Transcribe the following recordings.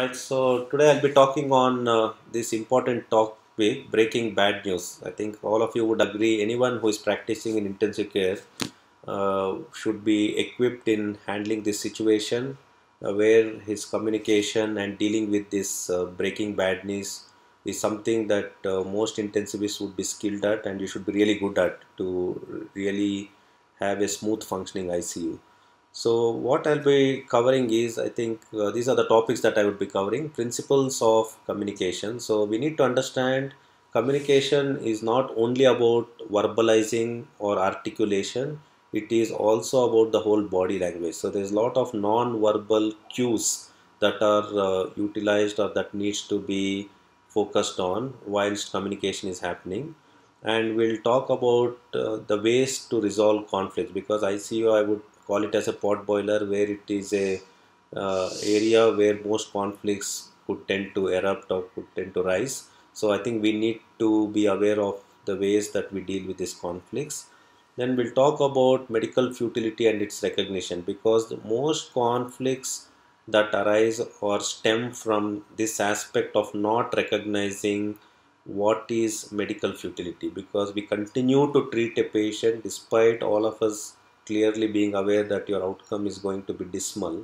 Alright, so today I'll be talking on this important topic, breaking bad news. I think all of you would agree, anyone who is practicing in intensive care should be equipped in handling this situation where his communication and dealing with this breaking bad news is something that most intensivists would be skilled at, and you should be really good at to really have a smooth functioning ICU. So what I'll be covering is, I think these are the topics that I would be covering. Principles of communication. So we need to understand communication is not only about verbalizing or articulation. It is also about the whole body language. So there's a lot of non-verbal cues that are utilized or that needs to be focused on whilst communication is happening. And we'll talk about the ways to resolve conflicts, because ICU, I would call it as a pot boiler, where it is a area where most conflicts could tend to erupt or could tend to rise. So I think we need to be aware of the ways that we deal with these conflicts. Then we'll talk about medical futility and its recognition, because the most conflicts that arise or stem from this aspect of not recognizing what is medical futility, because we continue to treat a patient despite all of us clearly being aware that your outcome is going to be dismal.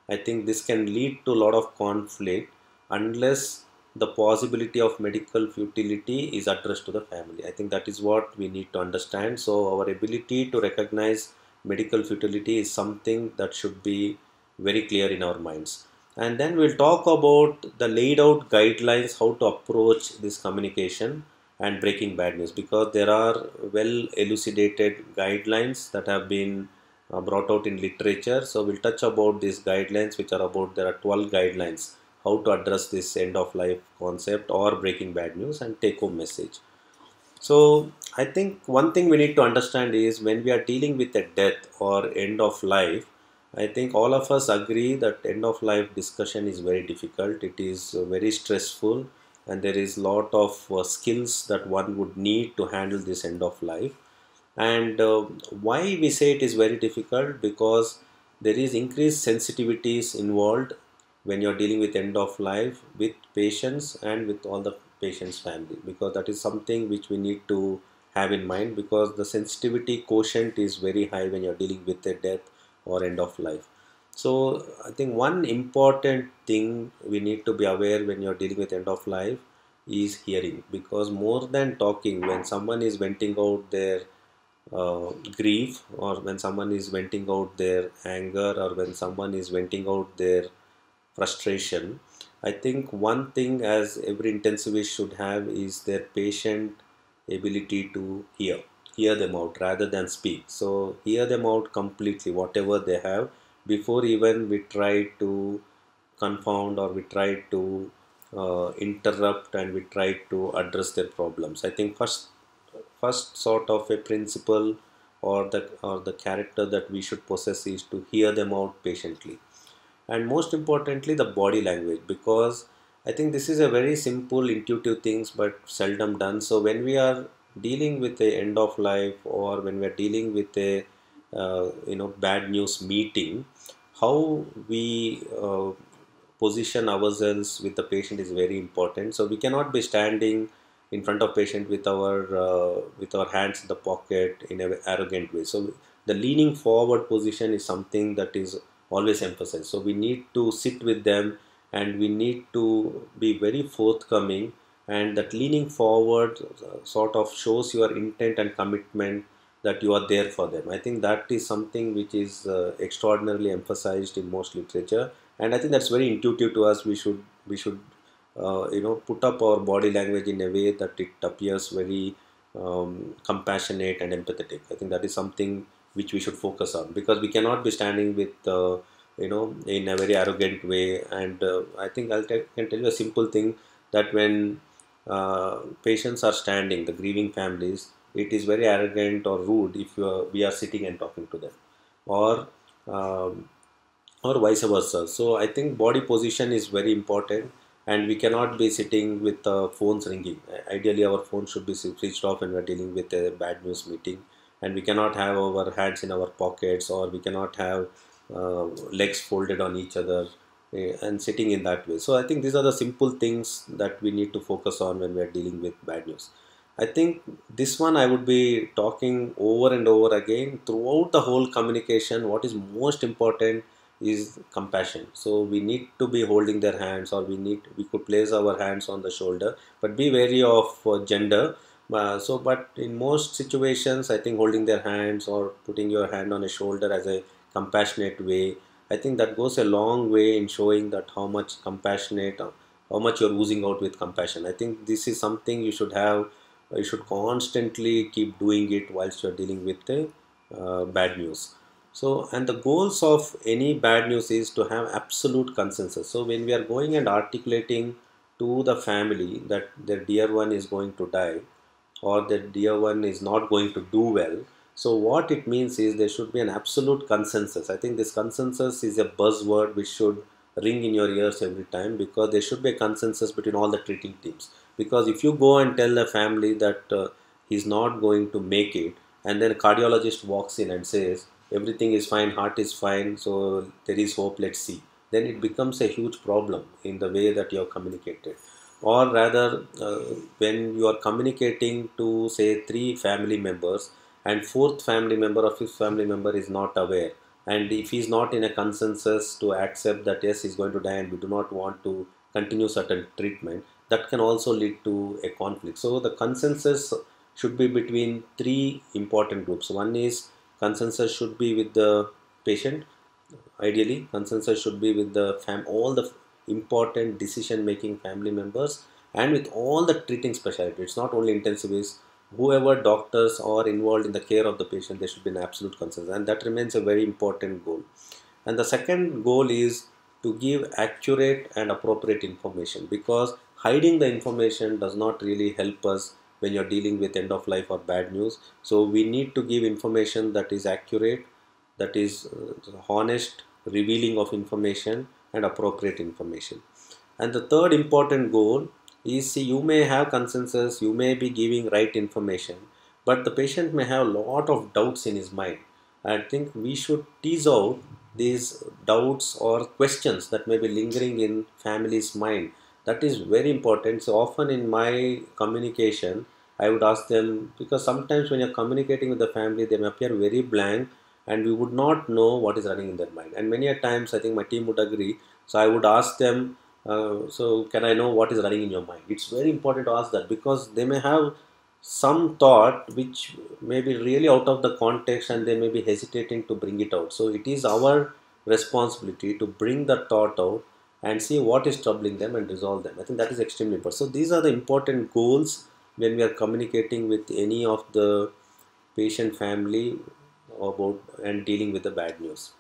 I think this can lead to a lot of conflict unless the possibility of medical futility is addressed to the family. I think that is what we need to understand. So our ability to recognize medical futility is something that should be very clear in our minds. And then we'll talk about the laid out guidelines how to approach this communication and breaking bad news, because there are well elucidated guidelines that have been brought out in literature. So we'll touch about these guidelines, which are about, there are 12 guidelines how to address this end of life concept or breaking bad news, and take home message. So I think one thing we need to understand is, when we are dealing with a death or end of life, I think all of us agree that end of life discussion is very difficult. It is very stressful, and there is lot of skills that one would need to handle this end of life. And why we say it is very difficult, because there is increased sensitivities involved when you're dealing with end of life with patients and with all the patient's family, because that is something which we need to have in mind, because the sensitivity quotient is very high when you're dealing with a death or end of life. So I think one important thing we need to be aware when you're dealing with end of life is hearing, because more than talking, when someone is venting out their grief, or when someone is venting out their anger, or when someone is venting out their frustration, I think one thing as every intensivist should have is their patient ability to hear them out rather than speak. So hear them out completely, whatever they have, before even we try to confound, or we try to interrupt, and we try to address their problems. I think first sort of a principle, or the character that we should possess, is to hear them out patiently. And most importantly, the body language, because I think this is a very simple intuitive things but seldom done. So when we are dealing with a end of life, or when we are dealing with a bad news meeting, how we position ourselves with the patient is very important. So we cannot be standing in front of patient with our hands in the pocket in a arrogant way. So the leaning forward position is something that is always emphasized. So we need to sit with them, and we need to be very forthcoming, and that leaning forward sort of shows your intent and commitment that you are there for them. I think that is something which is extraordinarily emphasized in most literature, and I think that's very intuitive to us. We should put up our body language in a way that it appears very compassionate and empathetic. I think that is something which we should focus on, because we cannot be standing with in a very arrogant way. And I think can tell you a simple thing, that when patients are standing, the grieving families, it is very arrogant or rude if we are sitting and talking to them, or um, or vice versa. So I think body position is very important, and we cannot be sitting with phones ringing. Ideally, our phone should be switched off when we are dealing with a bad news meeting, and we cannot have our hands in our pockets, or we cannot have legs folded on each other and sitting in that way. So I think these are the simple things that we need to focus on when we are dealing with bad news. I think this one I would be talking over and over again throughout the whole communication. What is most important is compassion. So we need to be holding their hands, or we could place our hands on the shoulder, but be wary of gender. But in most situations, I think holding their hands or putting your hand on a shoulder as a compassionate way, I think that goes a long way in showing that how much compassionate, how much you're oozing out with compassion. I think this is something you should have. You should constantly keep doing it whilst you're dealing with the bad news. So, and the goals of any bad news is to have absolute consensus. So, when we are going and articulating to the family that their dear one is going to die, or their dear one is not going to do well, so what it means is there should be an absolute consensus. I think this consensus is a buzzword which should ring in your ears every time, because there should be a consensus between all the treating teams. Because if you go and tell a family that he's not going to make it, and then a cardiologist walks in and says everything is fine, heart is fine, so there is hope, let's see, then it becomes a huge problem in the way that you have communicated. Or rather, when you are communicating to say three family members, and fourth family member or fifth family member is not aware, and if he is not in a consensus to accept that yes, he's going to die and we do not want to continue certain treatment, that can also lead to a conflict. So the consensus should be between three important groups. One is consensus should be with the patient. Ideally, consensus should be with the all the important decision making family members, and with all the treating specialty. It's not only intensivists, whoever doctors are involved in the care of the patient, there should be an absolute consensus, and that remains a very important goal. And the second goal is to give accurate and appropriate information, because hiding the information does not really help us when you're dealing with end of life or bad news. So we need to give information that is accurate, that is honest, revealing of information, and appropriate information. And the third important goal is, see, you may have consensus, you may be giving right information, but the patient may have a lot of doubts in his mind. I think we should tease out these doubts or questions that may be lingering in family's mind. That is very important. So often in my communication, I would ask them, because sometimes when you're communicating with the family, they may appear very blank, and we would not know what is running in their mind. And many a times, I think my team would agree. So I would ask them, so can I know what is running in your mind? It's very important to ask that, because they may have some thought which may be really out of the context, and they may be hesitating to bring it out. So it is our responsibility to bring the thought out and see what is troubling them and resolve them. I think that is extremely important. So these are the important goals when we are communicating with any of the patient family about and dealing with the bad news.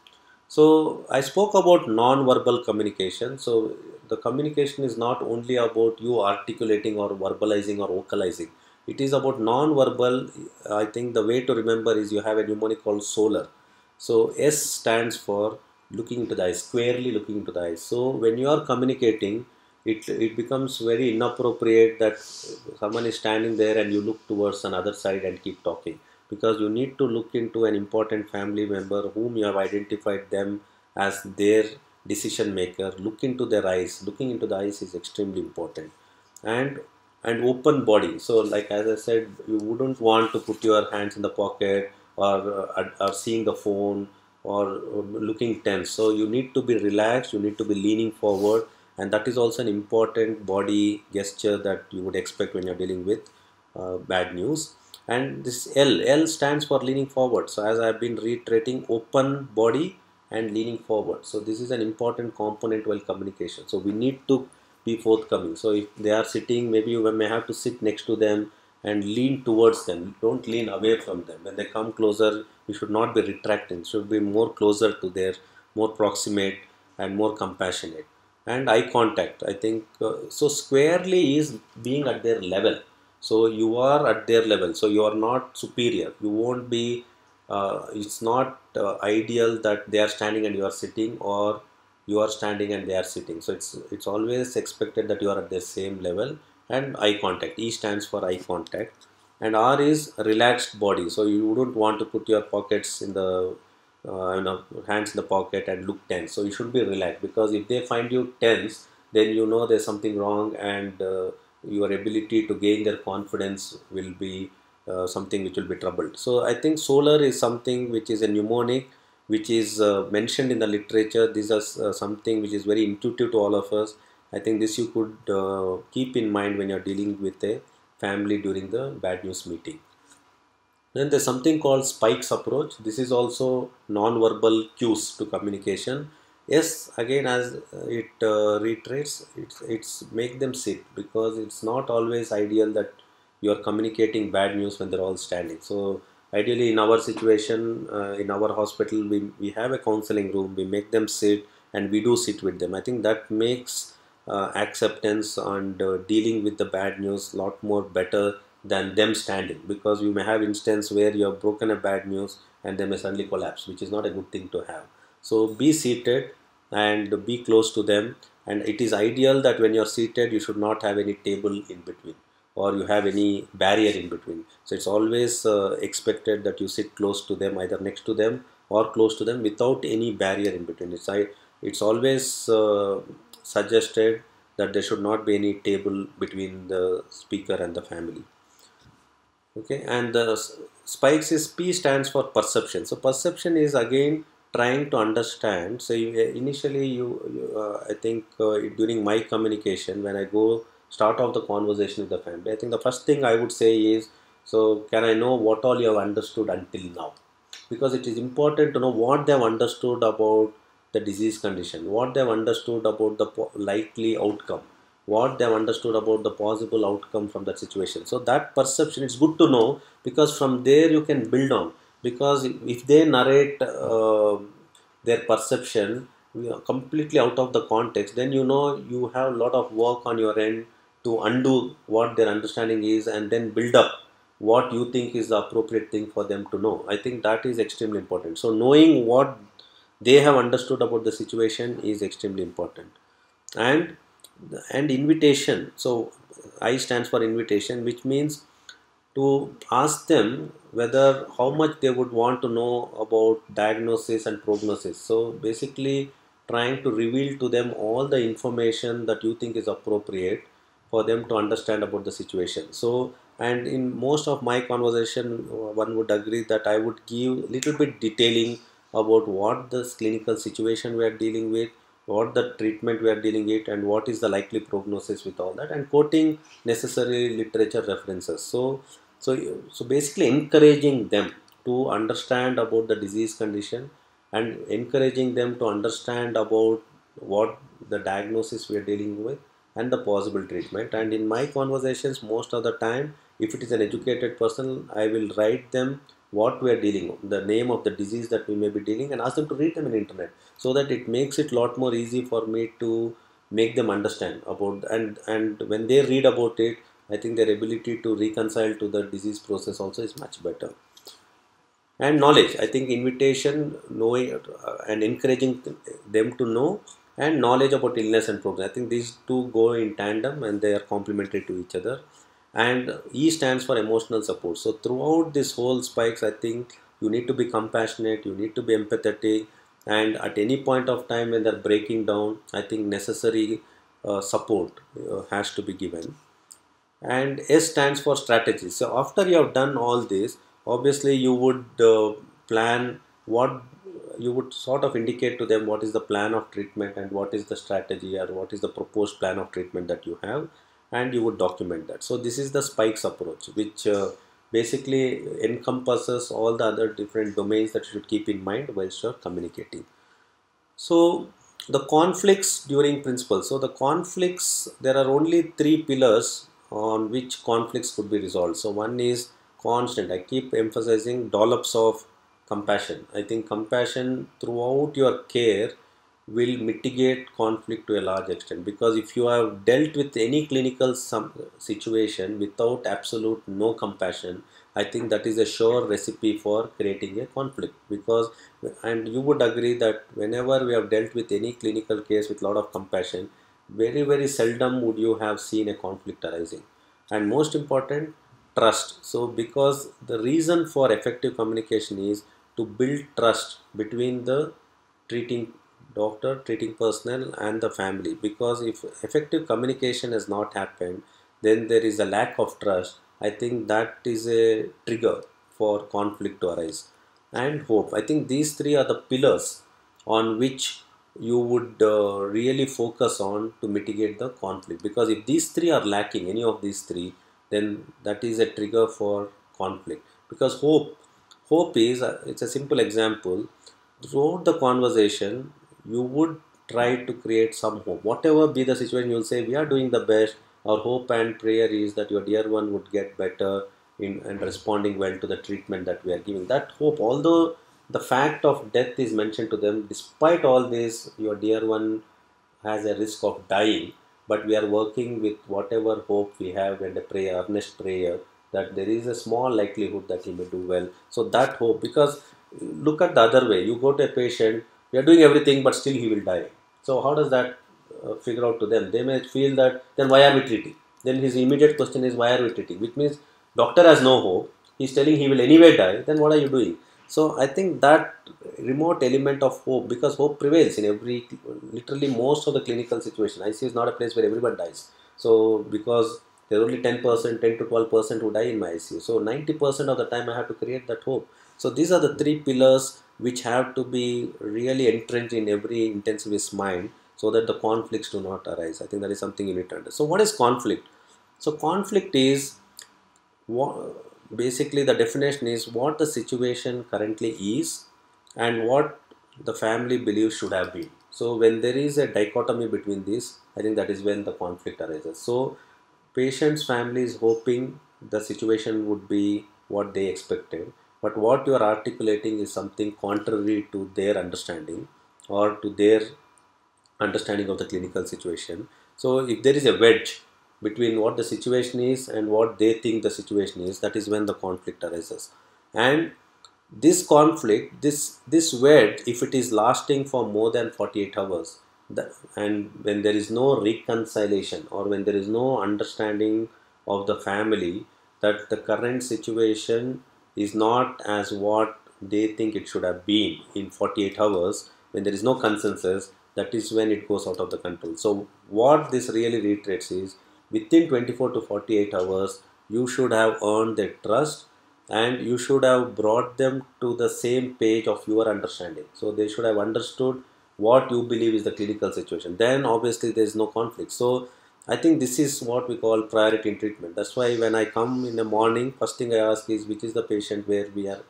So I spoke about non-verbal communication. So the communication is not only about you articulating or verbalizing or vocalizing. It is about non-verbal. I think the way to remember is you have a mnemonic called SOLAR. So S stands for looking into the eyes, squarely looking into the eyes. So when you are communicating, it becomes very inappropriate that someone is standing there and you look towards another side and keep talking, because you need to look into an important family member whom you have identified them as their decision maker. Look into their eyes. Looking into the eyes is extremely important. And open body. So like as I said, you wouldn't want to put your hands in the pocket, or seeing the phone, or looking tense. So you need to be relaxed, you need to be leaning forward, and that is also an important body gesture that you would expect when you're dealing with bad news. And this L stands for leaning forward. So as I've been reiterating, open body and leaning forward. So this is an important component while communication. So we need to be forthcoming. So if they are sitting, maybe you may have to sit next to them and lean towards them. Don't lean away from them. When they come closer, you should not be retracting. You should be more closer to their, more proximate and more compassionate. And eye contact, I think, so squarely is being at their level. So you are at their level, so you are not superior, you won't be it's not ideal that they are standing and you are sitting, or you are standing and they are sitting. So it's always expected that you are at the same level. And eye contact, E stands for eye contact. And R is relaxed body. So you wouldn't want to put your pockets in the hands in the pocket and look tense. So you should be relaxed, because if they find you tense, then you know there's something wrong, and your ability to gain their confidence will be something which will be troubled. So I think solar is something which is a mnemonic, which is mentioned in the literature. This is something which is very intuitive to all of us. I think this you could keep in mind when you're dealing with a family during the bad news meeting. Then there's something called spikes approach. This is also non-verbal cues to communication. Yes, again, as it reiterates, it's make them sit, because it's not always ideal that you are communicating bad news when they're all standing. So ideally, in our situation, in our hospital, we have a counseling room. We make them sit, and we do sit with them. I think that makes acceptance and dealing with the bad news a lot more better than them standing, because you may have instance where you have broken a bad news and they may suddenly collapse, which is not a good thing to have. So be seated and be close to them, and it is ideal that when you're seated you should not have any table in between, or you have any barrier in between. So it's always expected that you sit close to them, either next to them or close to them, without any barrier in between. It's always suggested that there should not be any table between the speaker and the family. Okay, and the spikes is P stands for perception. So perception is again trying to understand. So initially I think during my communication, when I go start off the conversation with the family, I think the first thing I would say is, so can I know what all you have understood until now? Because it is important to know what they have understood about the disease condition, what they have understood about the likely outcome, what they have understood about the possible outcome from that situation. So that perception, it's good to know, because from there you can build on. Because if they narrate their perception completely out of the context, then you know you have a lot of work on your end to undo what their understanding is, and then build up what you think is the appropriate thing for them to know. I think that is extremely important. So knowing what they have understood about the situation is extremely important. and and invitation. So I stands for invitation, which means to ask them whether how much they would want to know about diagnosis and prognosis. So basically trying to reveal to them all the information that you think is appropriate for them to understand about the situation. So, and in most of my conversation, one would agree that I would give little bit detailing about what the clinical situation we are dealing with, what the treatment we are dealing with, and what is the likely prognosis with all that, and quoting necessary literature references. So basically encouraging them to understand about the disease condition, and encouraging them to understand about what the diagnosis we are dealing with and the possible treatment. And in my conversations, most of the time, if it is an educated person, I will write them what we are dealing with, the name of the disease that we may be dealing, and ask them to read them in internet, so that it makes it a lot more easy for me to make them understand about. And when they read about it, I think their ability to reconcile to the disease process also is much better. And knowledge, I think invitation, knowing and encouraging them to know, and knowledge about illness and progress, I think these two go in tandem and they are complementary to each other. And E stands for emotional support. So throughout this whole spikes, I think you need to be compassionate, you need to be empathetic, and at any point of time when they're breaking down, I think necessary support has to be given. And S stands for strategy. So after you have done all this, obviously you would plan what you would sort of indicate to them what is the plan of treatment, and what is the strategy, or what is the proposed plan of treatment that you have, and you would document that. So this is the spikes approach, which basically encompasses all the other different domains that you should keep in mind whilst you're communicating. So the conflicts during principles. So the conflicts, there are only three pillars on which conflicts could be resolved. So one is constant. I keep emphasizing dollops of compassion. I think compassion throughout your care will mitigate conflict to a large extent, because if you have dealt with any clinical situation without absolute no compassion, I think that is a sure recipe for creating a conflict. Because, and you would agree that whenever we have dealt with any clinical case with a lot of compassion, very very seldom would you have seen a conflict arising. And most important, trust. So because the reason for effective communication is to build trust between the treating doctor, treating personnel, and the family. Because if effective communication has not happened, then there is a lack of trust. I think that is a trigger for conflict to arise. And hope. I think these three are the pillars on which you would really focus on to mitigate the conflict. Because if these three are lacking, any of these three, then that is a trigger for conflict. Because hope is it's a simple example. Throughout the conversation, you would try to create some hope. Whatever be the situation, you'll say, we are doing the best. Our hope and prayer is that your dear one would get better in and responding well to the treatment that we are giving. That hope, although the fact of death is mentioned to them, despite all this, your dear one has a risk of dying, but we are working with whatever hope we have and a prayer, earnest prayer, that there is a small likelihood that he may do well. So that hope, because look at the other way, you go to a patient, we are doing everything, but still he will die. So how does that figure out to them? They may feel that, then why are we treating? Then his immediate question is, why are we treating? Which means doctor has no hope. He's telling he will anyway die. Then what are you doing? So I think that remote element of hope, because hope prevails in every, literally most of the clinical situation. ICU is not a place where everyone dies. So because there are only 10%, 10 to 12% who die in my ICU. So 90% of the time I have to create that hope. So these are the three pillars which have to be really entrenched in every intensivist's mind so that the conflicts do not arise. I think that is something you need to understand. So what is conflict? So conflict is basically the definition is what the situation currently is and what the family believes should have been. So when there is a dichotomy between these, I think that is when the conflict arises. So patient's family is hoping the situation would be what they expected, but what you are articulating is something contrary to their understanding or to their understanding of the clinical situation. So if there is a wedge between what the situation is and what they think the situation is, that is when the conflict arises. And this conflict, this wedge, if it is lasting for more than 48 hours, and when there is no reconciliation or when there is no understanding of the family that the current situation is not as what they think it should have been in 48 hours, when there is no consensus, that is when it goes out of the control. So what this really reiterates is, within 24 to 48 hours you should have earned their trust and you should have brought them to the same page of your understanding. So they should have understood what you believe is the clinical situation. Then obviously there is no conflict. So I think this is what we call priority in treatment. That's why when I come in the morning, first thing I ask is, which is the patient where we are,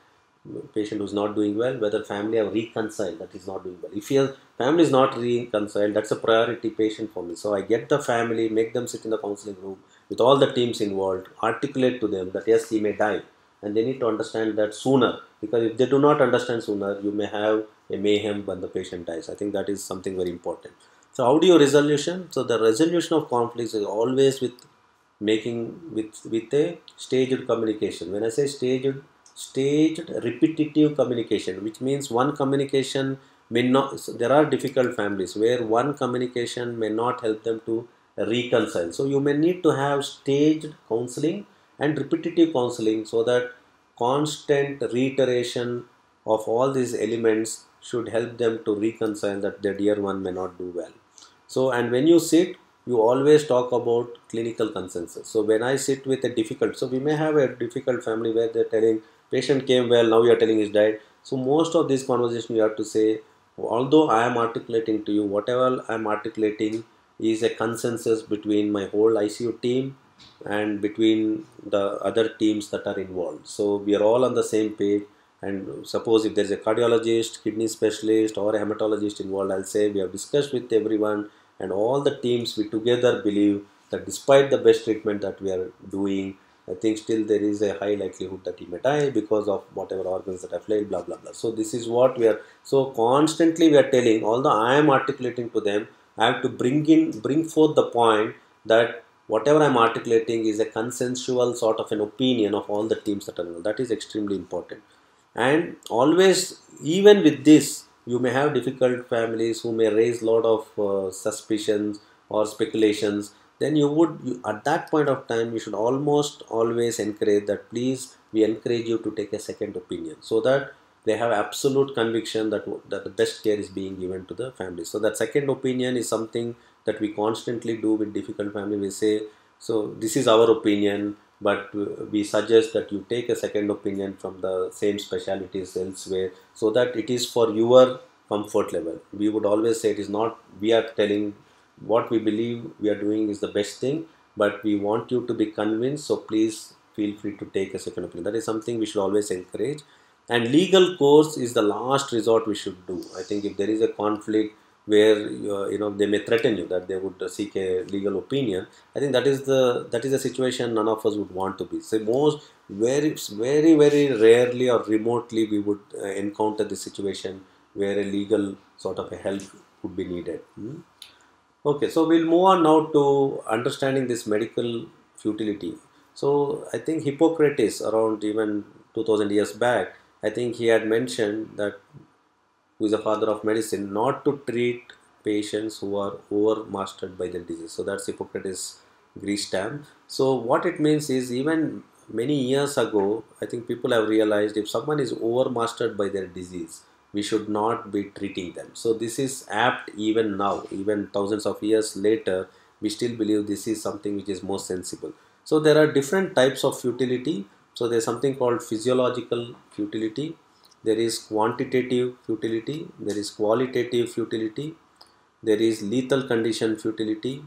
patient who's not doing well, whether family have reconciled that is not doing well. If your family is not reconciled, that's a priority patient for me. So I get the family, make them sit in the counseling room with all the teams involved, articulate to them that yes, he may die, and they need to understand that sooner, because if they do not understand sooner, you may have a mayhem when the patient dies. I think that is something very important. So how do you resolution? So the resolution of conflicts is always with making with a staged communication. When I say staged repetitive communication, which means one communication may not, so there are difficult families where one communication may not help them to reconcile. So you may need to have staged counseling and repetitive counseling, so that constant reiteration of all these elements should help them to reconcile that their dear one may not do well. So, and when you sit, you always talk about clinical consensus. So when I sit with a difficult, so we may have a difficult family where they're telling patient came well, now you are telling he's died. So most of this conversation you have to say, although I am articulating to you, whatever I am articulating is a consensus between my whole ICU team and between the other teams that are involved. So we are all on the same page. And suppose if there is a cardiologist, kidney specialist, or a hematologist involved, I'll say we have discussed with everyone, and all the teams we together believe that despite the best treatment that we are doing, I think still there is a high likelihood that he may die because of whatever organs that have failed, blah blah blah. So this is what we are. So constantly we are telling, although I am articulating to them, I have to bring forth the point that whatever I am articulating is a consensual sort of an opinion of all the teams that are involved. That is extremely important. And always, even with this, you may have difficult families who may raise a lot of suspicions or speculations. Then at that point of time, you should almost always encourage that, please, we encourage you to take a second opinion, so that they have absolute conviction that the best care is being given to the family. So that second opinion is something that we constantly do with difficult family. We say, so this is our opinion, but we suggest that you take a second opinion from the same specialties elsewhere, so that it is for your comfort level. We would always say it is not, we are telling what we believe we are doing is the best thing, but we want you to be convinced, so please feel free to take a second opinion. That is something we should always encourage. And legal course is the last resort we should do. I think if there is a conflict where they may threaten you that they would seek a legal opinion, I think that is a situation none of us would want to be. So most very rarely or remotely we would encounter the situation where a legal sort of a help would be needed. Okay, so we'll move on now to understanding this medical futility. So I think Hippocrates, around even 2000 years back, I think he had mentioned that, who is the father of medicine, not to treat patients who are overmastered by the disease. So that's Hippocrates' Greece term. So what it means is, even many years ago, I think people have realized if someone is overmastered by their disease, we should not be treating them. So this is apt even now, even thousands of years later, we still believe this is something which is more sensible. So there are different types of futility. So there's something called physiological futility, there is quantitative futility, there is qualitative futility, there is lethal condition futility,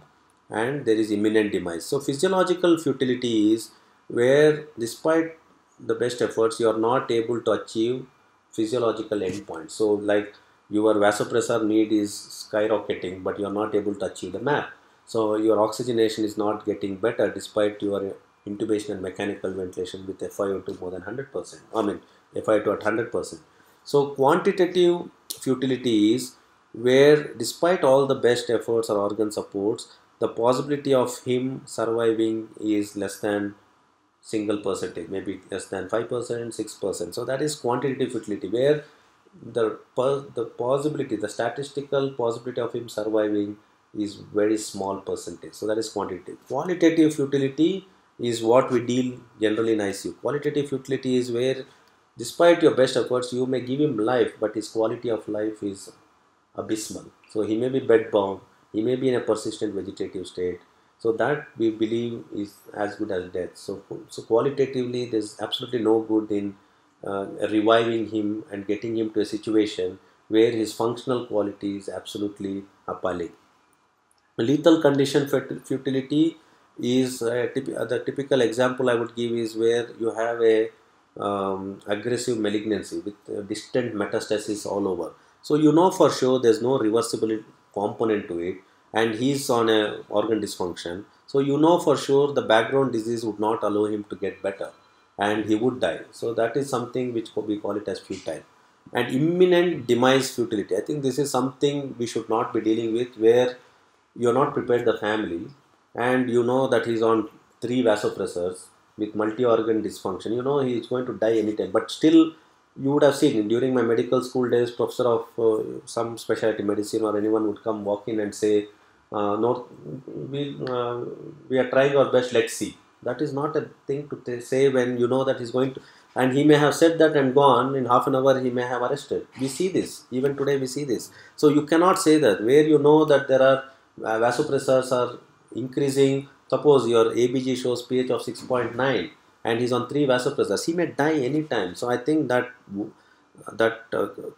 and there is imminent demise. So physiological futility is where despite the best efforts you are not able to achieve physiological endpoints. So like your vasopressor need is skyrocketing, but you are not able to achieve the MAP. So your oxygenation is not getting better despite your intubation and mechanical ventilation with FiO2 more than 100%. I mean FiO2 at 100%. So quantitative futility is where despite all the best efforts or organ supports, the possibility of him surviving is less than single percentage, maybe less than 5%, 6%. So that is quantitative futility, where the possibility, the statistical possibility of him surviving is very small percentage. So that is quantitative. Qualitative futility is what we deal generally in ICU. Qualitative futility is where despite your best efforts, you may give him life, but his quality of life is abysmal. So he may be bedbound, he may be in a persistent vegetative state. So that we believe is as good as death. So qualitatively, there's absolutely no good in reviving him and getting him to a situation where his functional quality is absolutely appalling. Lethal condition futility is the typical example I would give is where you have a aggressive malignancy with distant metastasis all over. So you know for sure there's no reversible component to it, and he's on a organ dysfunction. So you know for sure the background disease would not allow him to get better, and he would die. So that is something which we call it as futile. And imminent demise futility, I think this is something we should not be dealing with, where you're not prepared the family and you know that he's on 3 vasopressors with multi-organ dysfunction. You know he is going to die anytime, but still you would have seen during my medical school days, professor of some specialty medicine or anyone would come walk in and say, no, we are trying our best, let's see. That is not a thing to say when you know that he's going to, and he may have said that and gone in half an hour, he may have arrested. We see this, even today we see this. So you cannot say that where you know that there are vasopressors are increasing. Suppose your ABG shows pH of 6.9 and he's on 3 vasopressors, he may die anytime. So I think that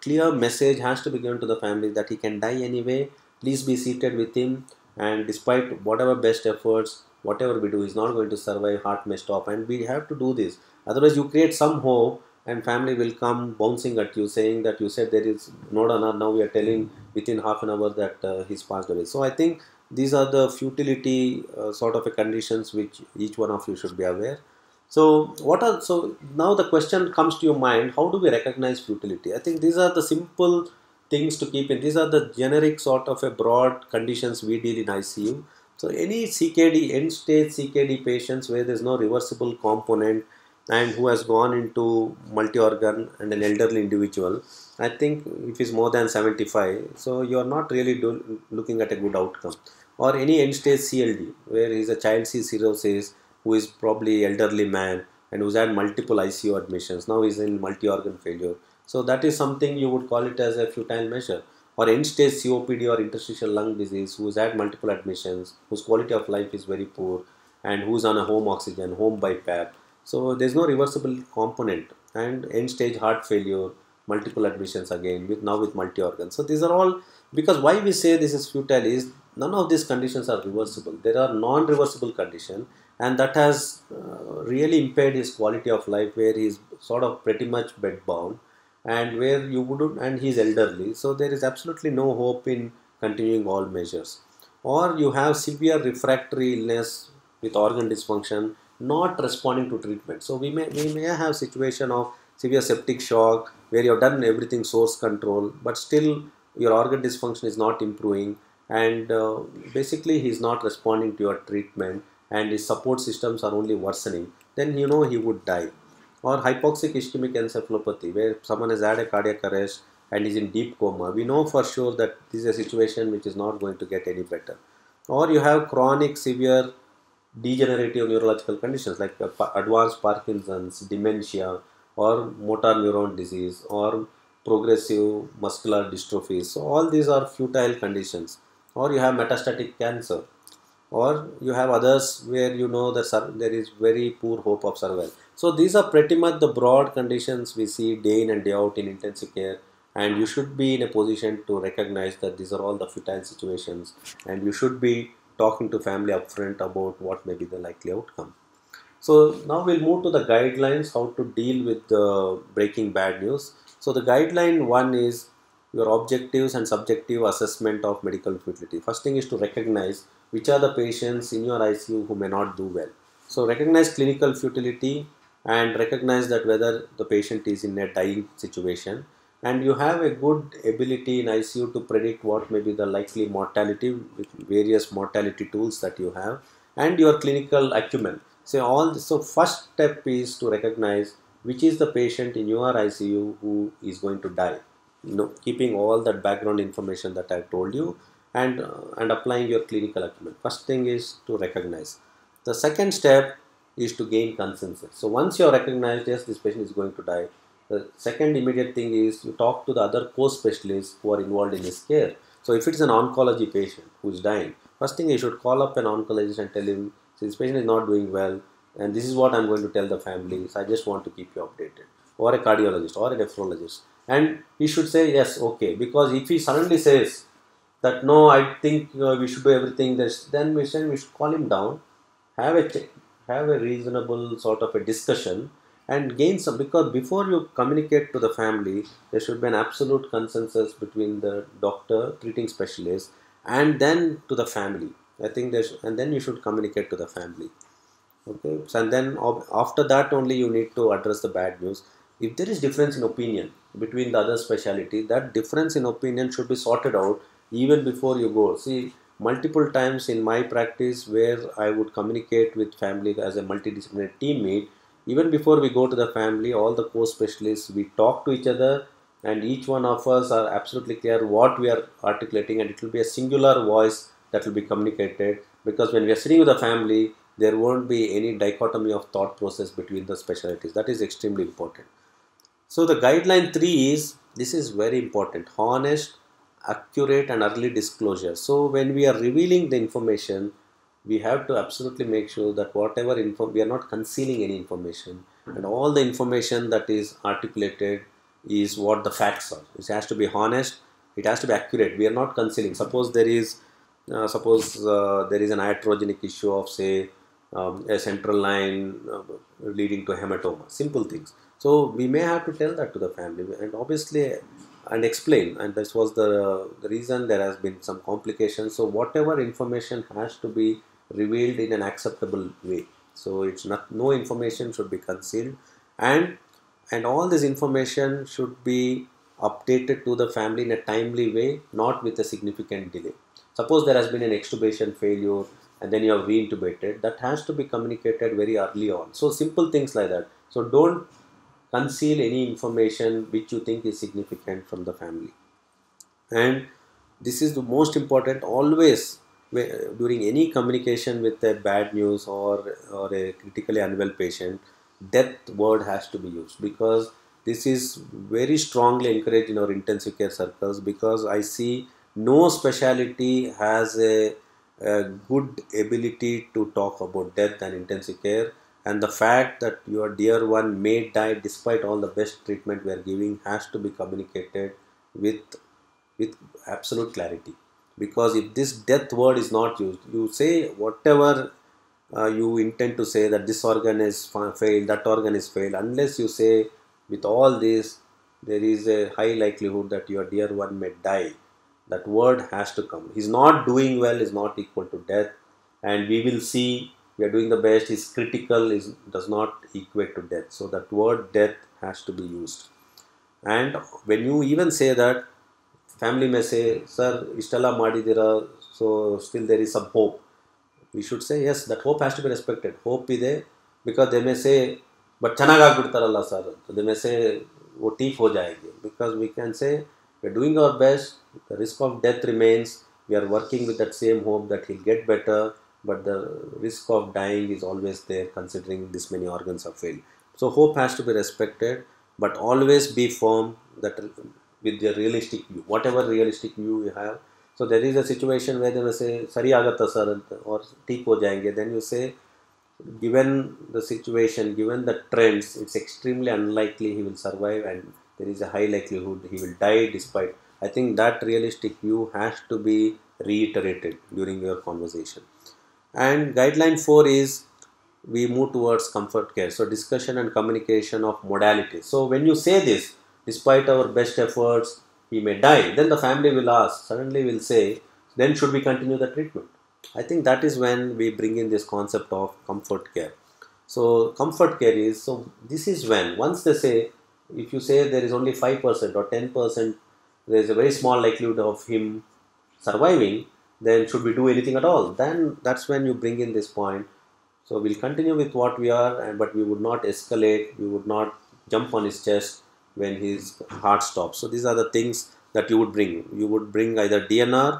clear message has to be given to the family that he can die anyway. Please be seated with him, and despite whatever best efforts, whatever we do, he's not going to survive, heart may stop, and we have to do this. Otherwise you create some hope and family will come bouncing at you saying that you said there is no donor, now we are telling within half an hour that he's passed away. So I think these are the futility sort of a conditions which each one of you should be aware. So so now the question comes to your mind, how do we recognize futility? I think these are the simple things to keep in. These are the generic sort of a broad conditions we deal in ICU. So any CKD, end stage CKD patients where there is no reversible component and who has gone into multi-organ and an elderly individual, I think if he's more than 75, so you are not really looking at a good outcome. Or any end stage CLD where he's a child C cirrhosis who is probably elderly man and who's had multiple ICU admissions, now he's in multi-organ failure. So that is something you would call it as a futile measure. Or end stage COPD or interstitial lung disease, who's had multiple admissions, whose quality of life is very poor, and who's on a home oxygen, home BiPAP. So there's no reversible component. And end stage heart failure, multiple admissions again, with now with multi organs. So these are all, because why we say this is futile is none of these conditions are reversible. There are non-reversible conditions, and that has really impaired his quality of life, where he's sort of pretty much bedbound, and where you wouldn't, and he's elderly, so there is absolutely no hope in continuing all measures. Or you have severe refractory illness with organ dysfunction not responding to treatment. So we may have situation of severe septic shock where you have done everything source control, but still your organ dysfunction is not improving, and basically he is not responding to your treatment, and his support systems are only worsening. Then he would die. Or hypoxic ischemic encephalopathy, where someone has had a cardiac arrest and is in deep coma. We know for sure that this is a situation which is not going to get any better. Or you have chronic severe degenerative neurological conditions like advanced Parkinson's, dementia, or motor neuron disease, or progressive muscular dystrophies. So all these are futile conditions. Or you have metastatic cancer, or you have others where that there is very poor hope of survival. So these are pretty much the broad conditions we see day in and day out in intensive care, and you should be in a position to recognize that these are all the futile situations, and you should be talking to family upfront about what may be the likely outcome. So now we'll move to the guidelines how to deal with the breaking bad news. So the guideline one is your objectives and subjective assessment of medical futility. First thing is to recognize which are the patients in your ICU who may not do well. So recognize clinical futility and recognize that whether the patient is in a dying situation, and you have a good ability in ICU to predict what may be the likely mortality with various mortality tools that you have, and your clinical acumen. So first step is to recognize which is the patient in your ICU who is going to die. Keeping all that background information that I've told you, and applying your clinical acumen. First thing is to recognize. The second step is to gain consensus. So once you have recognized, yes, this patient is going to die, the second immediate thing is you talk to the other co-specialists who are involved in his care. So if it is an oncology patient who is dying, first thing you should call up an oncologist and tell him, so this patient is not doing well, and this is what I'm going to tell the family. So I just want to keep you updated. Or a cardiologist or a nephrologist, and he should say yes, okay. Because if he suddenly says that no, I think we should do everything, then we should call him down, have a reasonable sort of a discussion, and gain some. Because before you communicate to the family, there should be an absolute consensus between the doctor, treating specialist, and then to the family. I think and then you should communicate to the family. Okay, so and then after that only you need to address the bad news. If there is difference in opinion between the other specialty, that difference in opinion should be sorted out even before you go. See, multiple times in my practice where I would communicate with family as a multidisciplinary team meet, even before we go to the family, all the co-specialists, we talk to each other, and each one of us are absolutely clear what we are articulating, and it will be a singular voice that will be communicated. Because when we are sitting with the family, there won't be any dichotomy of thought process between the specialties. That is extremely important. So the guideline 3 is, this is very important, honest, accurate and early disclosure. So when we are revealing the information, we have to absolutely make sure that whatever info, we are not concealing any information, and all the information that is articulated is what the facts are. It has to be honest, it has to be accurate. We are not concealing. Suppose there is an iatrogenic issue of, say, a central line leading to hematoma, simple things. So we may have to tell that to the family, and obviously, and explain. And this was the reason there has been some complications. So whatever information has to be revealed in an acceptable way. So it's not, no information should be concealed, and all this information should be updated to the family in a timely way, not with a significant delay. Suppose there has been an extubation failure and then you have reintubated, that has to be communicated very early on. So simple things like that. So don't conceal any information which you think is significant from the family. And this is the most important, always during any communication with a bad news or a critically unwell patient, death word has to be used. Because This is very strongly encouraged in our intensive care circles, because I see no specialty has a good ability to talk about death and intensive care. And the fact that your dear one may die despite all the best treatment we are giving has to be communicated with with absolute clarity. Because if this death word is not used, you say whatever you intend to say, that this organ is failed, that organ is failed, unless you say with all this, there is a high likelihood that your dear one may die. That word has to come. He's not doing well is not equal to death, and we will see we are doing the best. Is critical is does not equate to death. So that word death has to be used. And when you even say that, family may say, "Sir, Istala Madidira, so still there is some hope." We should say, yes, that hope has to be respected. Hope is, because they may say, but ಚೆನ್ನಾಗಿ ಆಗ್ಬಿಡ್ತಾರಲ್ಲ sir. So they may say, वो ठीक हो जाएगी. Because we can say, we are doing our best, the risk of death remains, we are working with that same hope that he'll get better, but the risk of dying is always there, considering this many organs are failed. So hope has to be respected, but always be firm, that with the realistic view, whatever realistic view you have. So there is a situation where they may say, "Sari agata sir," or "Theek ho jayenge." Then you say, given the situation, given the trends, it's extremely unlikely he will survive, and there is a high likelihood he will die despite. I think that realistic view has to be reiterated during your conversation. And guideline 4 is, we move towards comfort care. So discussion and communication of modalities. So when you say this, despite our best efforts, he may die, then the family will ask, suddenly will say, then should we continue the treatment? I think that is when we bring in this concept of comfort care. So comfort care is, so this is when, once they say, if you say there is only 5% or 10%, there is a very small likelihood of him surviving, then should we do anything at all? Then that's when you bring in this point. So we'll continue with what we are, but we would not escalate, we would not jump on his chest when his heart stops. So these are the things that you would bring. You would bring either DNR,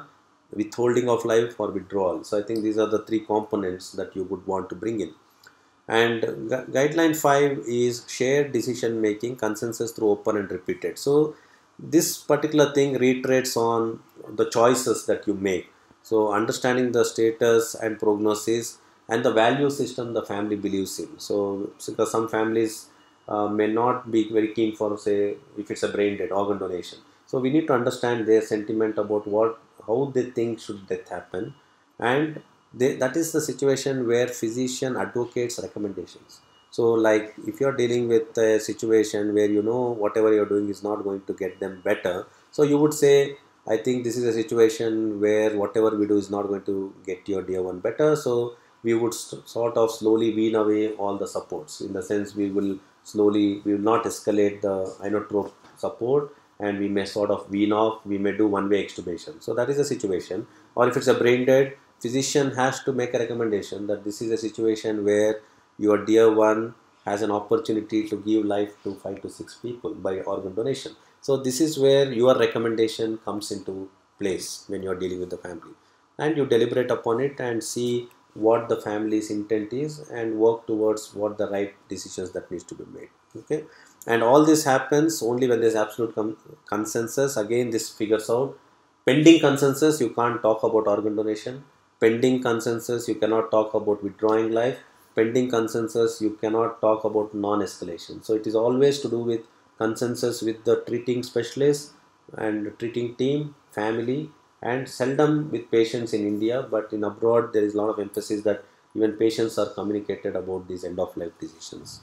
withholding of life, or withdrawal. So I think these are the three components that you would want to bring in. And guideline 5 is shared decision making, consensus through open and repeated. So this particular thing reiterates on the choices that you make. So understanding the status and prognosis and the value system the family believes in. So because some families may not be very keen for, say, if it's a brain dead organ donation. So we need to understand their sentiment about how they think should death happen, and that is the situation where physician advocates recommendations. So like if you're dealing with a situation where you know whatever you're doing is not going to get them better, so you would say, I think this is a situation where whatever we do is not going to get your dear one better. So we would sort of slowly wean away all the supports. In the sense, we will not escalate the inotrope support, and we may sort of wean off, we may do one-way extubation. So that is a situation. Or if it's a brain dead, physician has to make a recommendation that this is a situation where your dear one has an opportunity to give life to 5 to 6 people by organ donation. So this is where your recommendation comes into place when you are dealing with the family, and you deliberate upon it and see what the family's intent is and work towards what the right decisions that needs to be made. Okay, and all this happens only when there is absolute consensus. Again, this figures out, pending consensus you can't talk about organ donation, pending consensus you cannot talk about withdrawing life, pending consensus you cannot talk about non-escalation. So it is always to do with consensus with the treating specialist and treating team, family, and seldom with patients in India, but in abroad there is a lot of emphasis that even patients are communicated about these end of life decisions.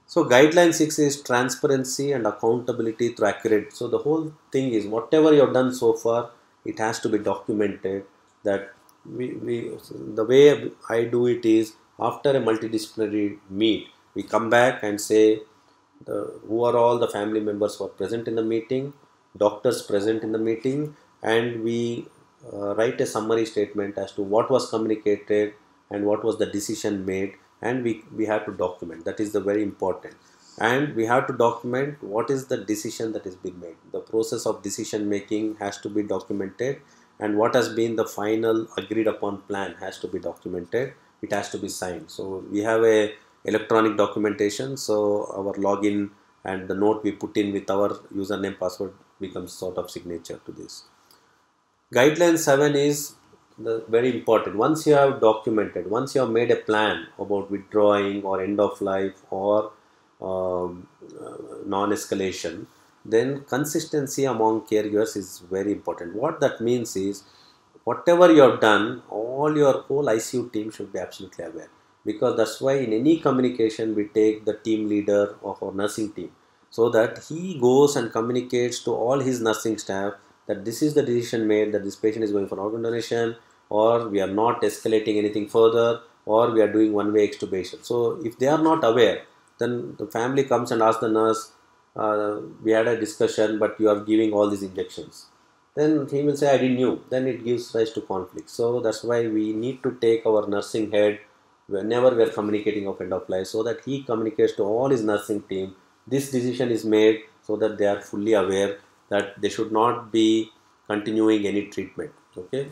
So guideline 6 is transparency and accountability through accurate. So the whole thing is whatever you have done so far, it has to be documented. That the way I do it is, after a multidisciplinary meet, we come back and say who are all the family members who are present in the meeting, doctors present in the meeting, and we write a summary statement as to what was communicated and what was the decision made, and we have to document. That is the very important. And we have to document what is the decision that is being made. The process of decision making has to be documented, and what has been the final agreed upon plan has to be documented. It has to be signed. So we have a electronic documentation, so our login and the note we put in with our username password becomes sort of signature to this. Guideline 7 is very important. Once you have documented, once you have made a plan about withdrawing or end of life or non-escalation, then consistency among caregivers is very important. What that means is, whatever you have done, all your whole ICU team should be absolutely aware. Because that's why in any communication we take the team leader of our nursing team, so that he goes and communicates to all his nursing staff that this is the decision made, that this patient is going for organ donation, or we are not escalating anything further, or we are doing one-way extubation. So if they are not aware, then the family comes and asks the nurse, we had a discussion, but you are giving all these injections. Then he will say, I didn't know. Then it gives rise to conflict. So that's why we need to take our nursing head whenever we are communicating of end of life, so that he communicates to all his nursing team. This decision is made so that they are fully aware that they should not be continuing any treatment. Okay.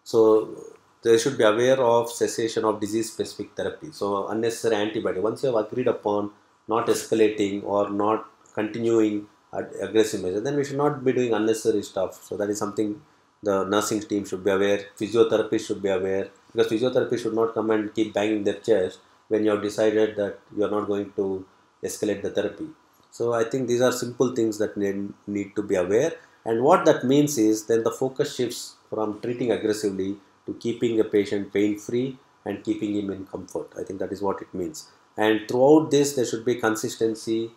So they should be aware of cessation of disease specific therapy. So unnecessary antibiotic, once you have agreed upon not escalating or not continuing aggressive measures, then we should not be doing unnecessary stuff. So that is something the nursing team should be aware, physiotherapists should be aware, because physiotherapists should not come and keep banging their chest when you have decided that you are not going to escalate the therapy. So I think these are simple things that need to be aware. And what that means is, then the focus shifts from treating aggressively to keeping a patient pain free and keeping him in comfort. I think that is what it means. And throughout this, there should be consistency.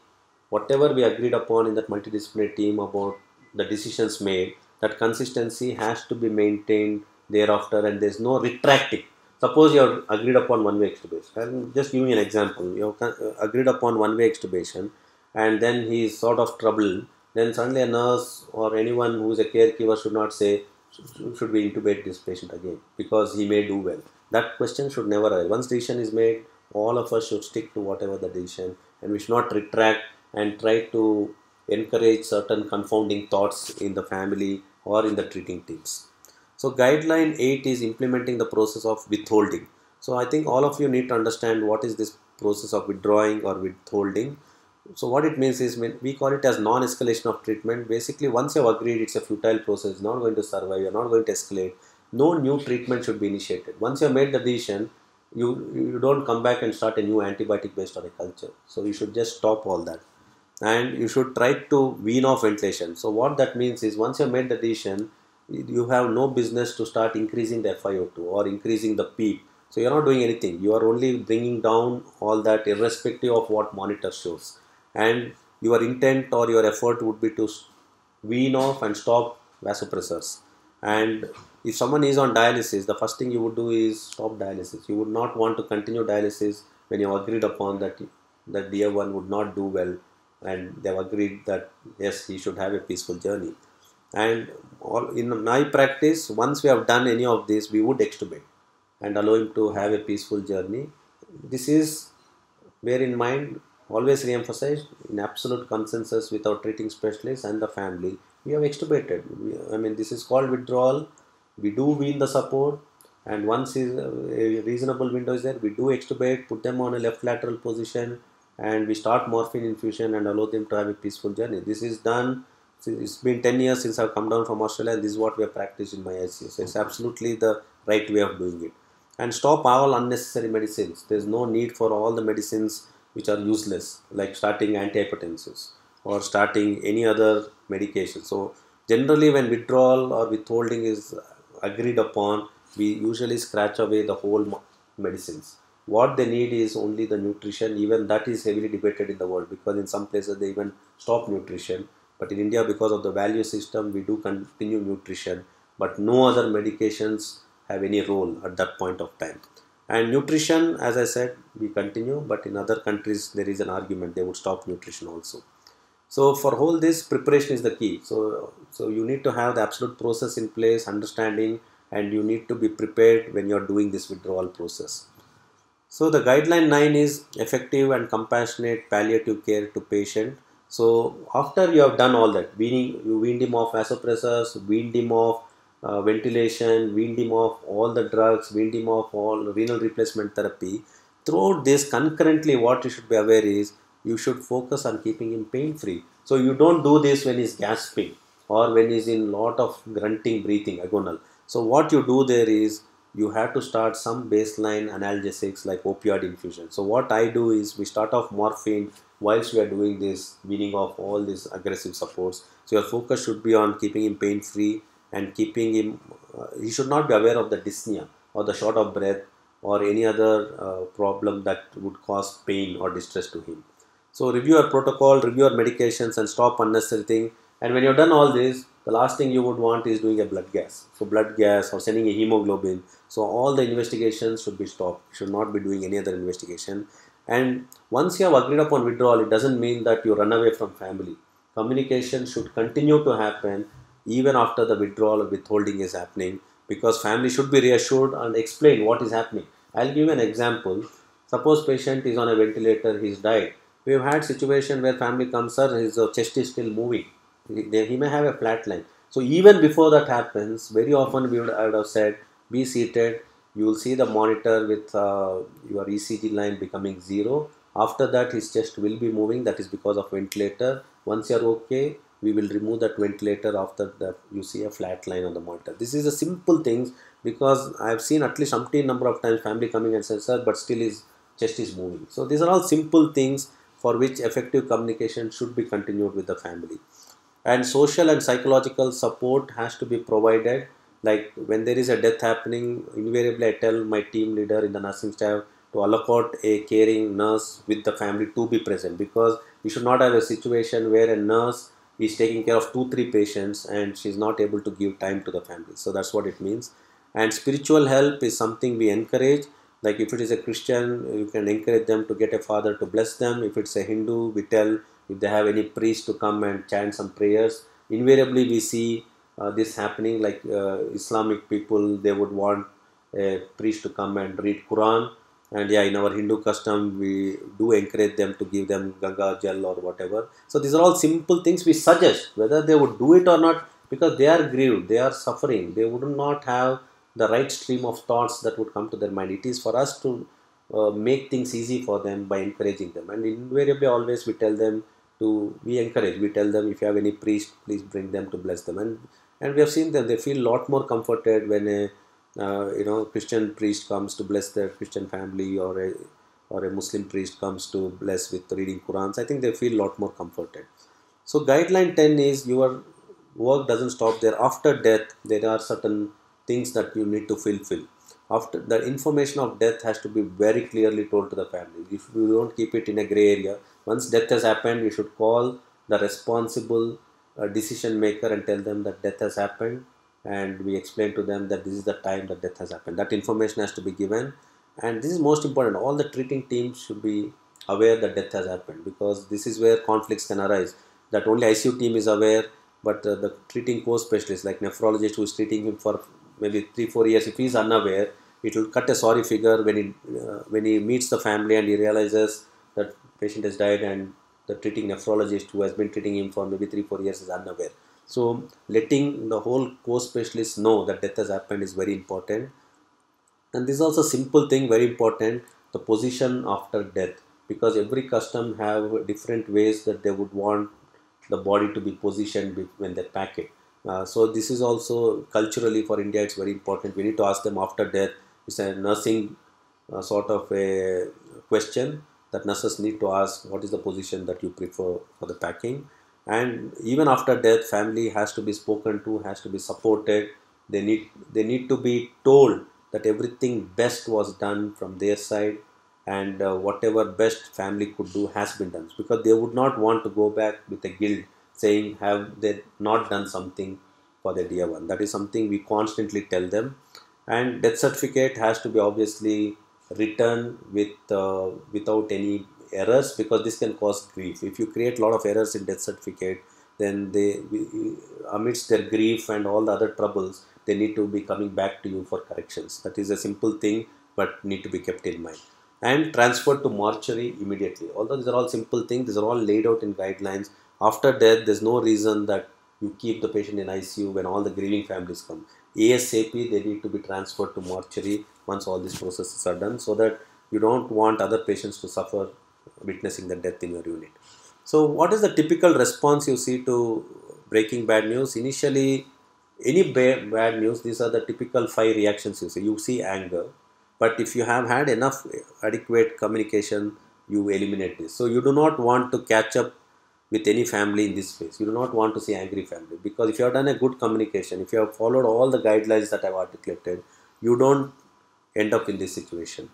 Whatever we agreed upon in that multidisciplinary team about the decisions made, that consistency has to be maintained thereafter, and there's no retracting. Suppose you have agreed upon one-way extubation. I'll just give you an example. You have agreed upon one-way extubation, and then he is sort of troubled. Then suddenly a nurse or anyone who is a caregiver should not say, should we intubate this patient again because he may do well. That question should never arise. Once decision is made, all of us should stick to whatever the decision, and we should not retract and try to encourage certain confounding thoughts in the family or in the treating teams. So guideline 8 is implementing the process of withholding. So I think all of you need to understand what is this process of withdrawing or withholding. So what it means is, we call it as non-escalation of treatment. Basically, once you have agreed, it's a futile process, it's not going to survive, you're not going to escalate. No new treatment should be initiated. Once you have made the decision, you don't come back and start a new antibiotic based on a culture. So you should just stop all that. And you should try to wean off ventilation. So what that means is, once you have made the decision, you have no business to start increasing the FiO2 or increasing the PEEP. So you're not doing anything. You are only bringing down all that irrespective of what monitor shows. And your intent or your effort would be to wean off and stop vasopressors. And if someone is on dialysis, the first thing you would do is stop dialysis. You would not want to continue dialysis when you have agreed upon that dear one would not do well, and they have agreed that yes, he should have a peaceful journey. And in my practice, once we have done any of this, we would extubate and allow him to have a peaceful journey. This is, bear in mind, always re-emphasized, in absolute consensus with our treating specialists and the family, we have extubated. I mean, this is called withdrawal. We do wean the support, and once a reasonable window is there, we do extubate, put them on a left lateral position, and we start morphine infusion and allow them to have a peaceful journey. This is done. It's been 10 years since I've come down from Australia, and this is what we have practiced in my ICU. So it's absolutely the right way of doing it. And stop all unnecessary medicines. There's no need for all the medicines which are useless, like starting antihypertensives or starting any other medication. So generally, when withdrawal or withholding is agreed upon, we usually scratch away the whole medicines. What they need is only the nutrition. Even that is heavily debated in the world, because in some places they even stop nutrition. But in India, because of the value system, we do continue nutrition, but no other medications have any role at that point of time. And nutrition, as I said, we continue, but in other countries there is an argument, they would stop nutrition also. So for all this, preparation is the key. So you need to have the absolute process in place, understanding, and you need to be prepared when you are doing this withdrawal process. So the guideline 9 is effective and compassionate palliative care to patient. So after you have done all that, you weaned him off vasopressors, weaned him off ventilation, weaned him off all the drugs, weaned him off all renal replacement therapy. Throughout this, concurrently, what you should be aware is, you should focus on keeping him pain free. So you don't do this when he's gasping or when he's in lot of grunting breathing, agonal. So what you do there is you have to start some baseline analgesics like opioid infusion. So what I do is we start off morphine whilst we are doing this weaning off all these aggressive supports. So your focus should be on keeping him pain free and keeping him. He should not be aware of the dyspnea or the short of breath or any other problem that would cause pain or distress to him. So review your protocol, review your medications, and stop unnecessary thing. And when you've done all this, the last thing you would want is doing a blood gas. So blood gas or sending a hemoglobin. So all the investigations should be stopped. You should not be doing any other investigation. And once you have agreed upon withdrawal, it doesn't mean that you run away from family. Communication should continue to happen even after the withdrawal or withholding is happening, because family should be reassured and explain what is happening. I'll give you an example. Suppose patient is on a ventilator, he's died. We have had situation where family comes, sir, his chest is still moving. He may have a flat line. So even before that happens, very often I would have said, be seated. You will see the monitor with your ECG line becoming 0. After that, his chest will be moving. That is because of ventilator. Once you are okay, we will remove that ventilator. After that, you see a flat line on the monitor. This is a simple things, because I have seen at least umpteen number of times family coming and says, sir, but still his chest is moving. So these are all simple things for which effective communication should be continued with the family. And social and psychological support has to be provided. Like when there is a death happening, invariably I tell my team leader in the nursing staff to allocate a caring nurse with the family to be present, because we should not have a situation where a nurse is taking care of 2 3 patients and she is not able to give time to the family. So that's what it means. And spiritual help is something we encourage. Like if it is a Christian, you can encourage them to get a father to bless them. If it's a Hindu, we tell if they have any priest to come and chant some prayers. Invariably we see this happening. Like Islamic people, they would want a priest to come and read Quran. And yeah, in our Hindu custom, we do encourage them to give them Ganga Jal or whatever. So these are all simple things we suggest, whether they would do it or not, because they are grieved, they are suffering, they would not have the right stream of thoughts that would come to their mind. It is for us to make things easy for them by encouraging them. And invariably, always we tell them we encourage, we tell them, if you have any priest, please bring them to bless them. And we have seen them, they feel a lot more comforted when a Christian priest comes to bless their Christian family, or a Muslim priest comes to bless with reading Qurans. I think they feel a lot more comforted. So guideline 10 is your work doesn't stop there. After death, there are certain things that you need to fulfill. After the information of death has to be very clearly told to the family. If you don't keep it in a gray area, once death has happened, you should call the responsible decision maker and tell them that death has happened, and we explain to them that this is the time that death has happened. That information has to be given, and this is most important. All the treating teams should be aware that death has happened, because this is where conflicts can arise. That only ICU team is aware, but the treating co-specialist like nephrologist who is treating him for maybe 3 4 years, if he is unaware, it will cut a sorry figure when he meets the family and he realizes that patient has died, and the treating nephrologist who has been treating him for maybe 3 4 years is unaware. So letting the whole co-specialist know that death has happened is very important. And this is also simple thing, very important, the position after death, because every custom have different ways that they would want the body to be positioned when they pack it. So this is also culturally for India, it's very important. We need to ask them after death. It's a nursing sort of a question that nurses need to ask, what is the position that you prefer for the packing. And even after death, family has to be spoken to, has to be supported. They need to be told that everything best was done from their side, and whatever best family could do has been done, because they would not want to go back with a guilt saying have they not done something for their dear one. That is something we constantly tell them. And death certificate has to be obviously written without any errors, because this can cause grief. If you create a lot of errors in death certificate, then amidst their grief and all the other troubles, they need to be coming back to you for corrections. That is a simple thing, but need to be kept in mind. And transferred to mortuary immediately. Although these are all simple things, these are all laid out in guidelines. After death, there's no reason that you keep the patient in ICU when all the grieving families come. ASAP, they need to be transferred to mortuary once all these processes are done, so that you don't want other patients to suffer witnessing the death in your unit. So what is the typical response you see to breaking bad news? Initially, any bad news, these are the typical five reactions you see. You see anger, but if you have had enough adequate communication, you eliminate this. So you do not want to catch up with any family in this phase. You do not want to see angry family, because if you have done a good communication, if you have followed all the guidelines that I've articulated, you don't end up in this situation.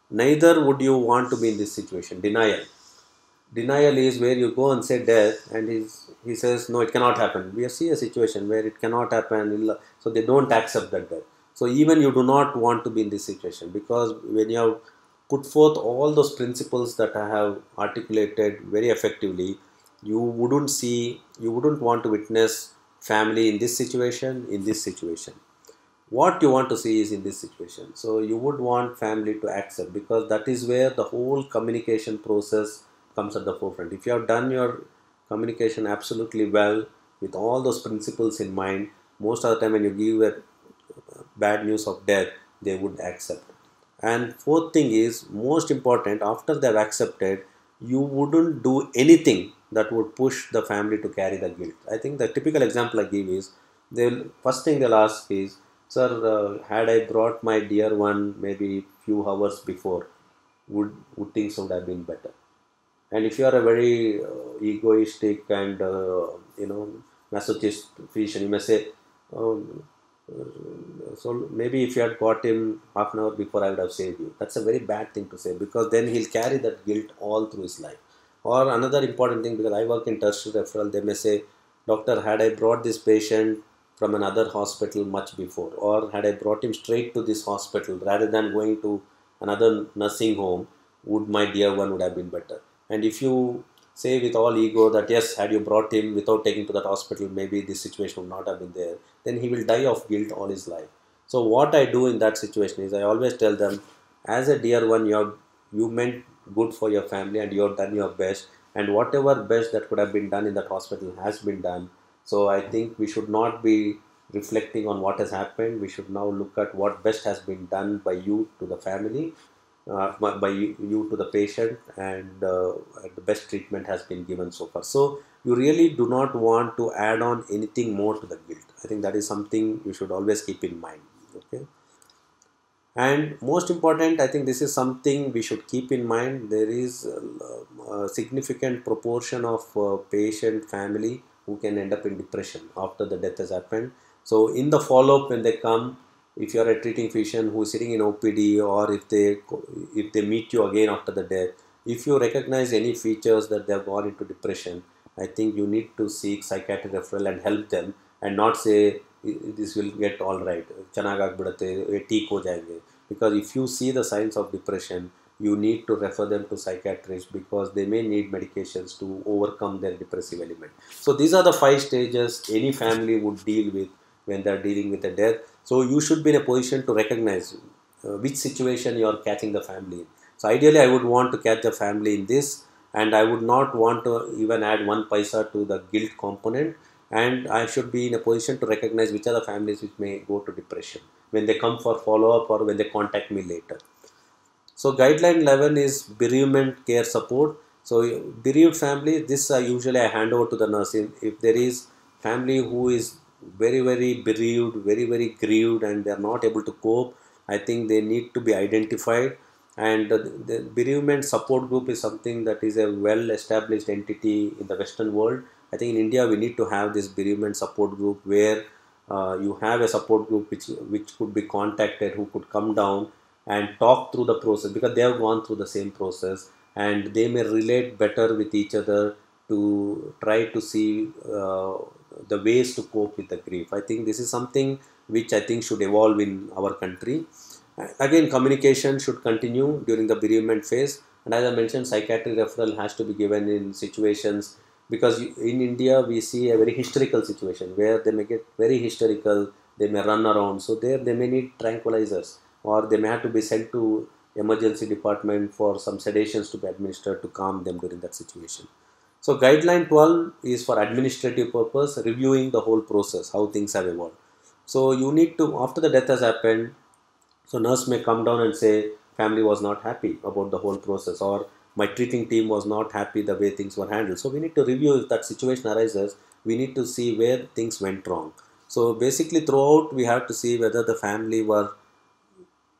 Neither would you want to be in this situation. Denial is where you go and say death, and he says no, it cannot happen. We see a situation where it cannot happen, so they don't accept that death. So even you do not want to be in this situation, because when you have put forth all those principles that I have articulated very effectively, you wouldn't want to witness family in this situation, in this situation. What you want to see is in this situation. So you would want family to accept, because that is where the whole communication process comes at the forefront. If you have done your communication absolutely well with all those principles in mind, most of the time when you give a bad news of death, they would accept. And fourth thing is most important, after they've accepted, you wouldn't do anything that would push the family to carry the guilt. I think the typical example I give is, they'll first thing they'll ask is, sir, had I brought my dear one maybe few hours before, would things would have been better? And if you are a very egoistic and masochist physician, you may say, oh, so maybe if you had got him half an hour before, I would have saved you. That's a very bad thing to say, because then he'll carry that guilt all through his life. Or another important thing, because I work in tertiary referral, they may say, doctor, had I brought this patient from another hospital much before, or had I brought him straight to this hospital rather than going to another nursing home, would my dear one would have been better? And if you say with all ego that yes, had you brought him without taking to that hospital, maybe this situation would not have been there, then he will die of guilt all his life. So what I do in that situation is, I always tell them, as a dear one, you meant good for your family and you have done your best, and whatever best that could have been done in that hospital has been done. So I think we should not be reflecting on what has happened. We should now look at what best has been done by you to the family, by you to the patient, and the best treatment has been given so far. So you really do not want to add on anything more to the guilt. I think that is something you should always keep in mind. Okay. And most important, I think this is something we should keep in mind. There is a significant proportion of patient family who can end up in depression after the death has happened. So in the follow-up when they come, if you are a treating physician who is sitting in OPD, or if they meet you again after the death, if you recognize any features that they have gone into depression, I think you need to seek psychiatric referral and help them, and not say this will get all right, ಚೆನ್ನಾಗಿ ಆಗ್ಬಿಡುತ್ತೆ, ठीक हो जाएंगे. Because if you see the signs of depression, you need to refer them to psychiatrists, because they may need medications to overcome their depressive element. So these are the 5 stages any family would deal with when they are dealing with a death. So you should be in a position to recognize which situation you are catching the family in. So ideally, I would want to catch the family in this, and I would not want to even add 1 paisa to the guilt component. And I should be in a position to recognize which are the families which may go to depression when they come for follow-up or when they contact me later. So guideline 11 is bereavement care support. So bereaved family, this usually I hand over to the nurse. If there is family who is very very bereaved, very very grieved, and they are not able to cope, I think they need to be identified. And the bereavement support group is something that is a well established entity in the Western world. I think in India we need to have this bereavement support group, where you have a support group which could be contacted, who could come down and talk through the process, because they have gone through the same process, and they may relate better with each other to try to see the ways to cope with the grief. I think this is something which I think should evolve in our country. Again, communication should continue during the bereavement phase, and as I mentioned, psychiatric referral has to be given in situations, because in India we see a very hysterical situation where they may get very hysterical, they may run around, so there they may need tranquilizers, or they may have to be sent to emergency department for some sedations to be administered to calm them during that situation. So guideline 12 is for administrative purpose, reviewing the whole process, how things have evolved. So you need to, after the death has happened, so nurse may come down and say family was not happy about the whole process, or my treating team was not happy the way things were handled. So we need to review. If that situation arises, we need to see where things went wrong. So basically throughout we have to see whether the family were